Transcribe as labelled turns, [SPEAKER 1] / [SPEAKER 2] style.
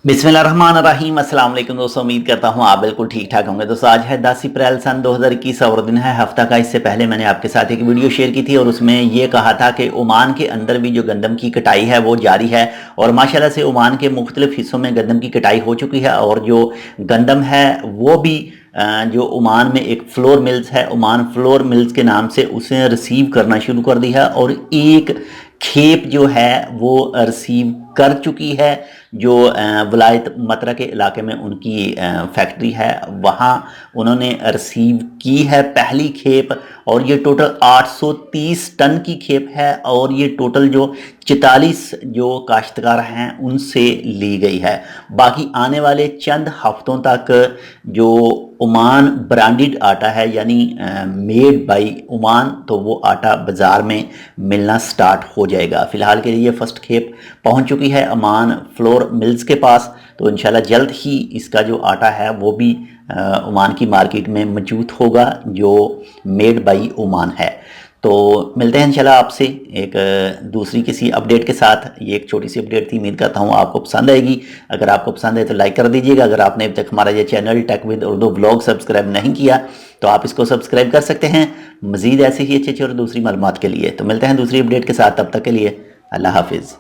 [SPEAKER 1] बिस्मिल्लाहिर्रहमानिर्रहीम। अस्सलाम वालेकुम दोस्तों, उम्मीद करता हूँ आप बिल्कुल ठीक ठाक होंगे। दोस्तों आज है 10 अप्रैल सन 2021 और दिन है हफ्ता का। इससे पहले मैंने आपके साथ एक वीडियो शेयर की थी और उसमें ये कहा था कि ओमान के अंदर भी जो गंदम की कटाई है वो जारी है और माशाल्लाह से ओमान के मुख्तलिफ हिस्सों में गंदम की कटाई हो चुकी है और जो गंदम है वो भी जो ओमान में एक फ्लोर मिल्स है, ओमान फ्लोर मिल्स के नाम से उसे रिसीव करना शुरू कर दी है और एक खेप जो है वो रिसीव कर चुकी है। जो वलायत मतरा के इलाके में उनकी फैक्ट्री है वहाँ उन्होंने रिसीव की है पहली खेप और ये टोटल 830 टन की खेप है और ये टोटल जो 44 जो काश्तकार हैं उनसे ली गई है। बाकी आने वाले चंद हफ्तों तक जो ओमान ब्रांडेड आटा है यानी मेड बाय ओमान, तो वो आटा बाज़ार में मिलना स्टार्ट हो जाएगा। फ़िलहाल के लिए फर्स्ट खेप पहुंच चुकी है ओमान फ्लोर मिल्स के पास, तो इंशाल्लाह जल्द ही इसका जो आटा है वो भी ओमान की मार्केट में मौजूद होगा जो मेड बाय ओमान है। तो मिलते हैं इंशाल्लाह आपसे एक दूसरी किसी अपडेट के साथ। ये एक छोटी सी अपडेट थी, उम्मीद करता हूँ आपको पसंद आएगी। अगर आपको पसंद है तो लाइक कर दीजिएगा। अगर आपने अभी तक हमारा ये channel tech with Urdu blog subscribe नहीं किया तो आप इसको सब्सक्राइब कर सकते हैं मज़ीद ऐसे ही अच्छे और दूसरी मालूमात के लिए। तो मिलते हैं दूसरी अपडेट के साथ, तब तक के लिए अल्लाह हाफिज़।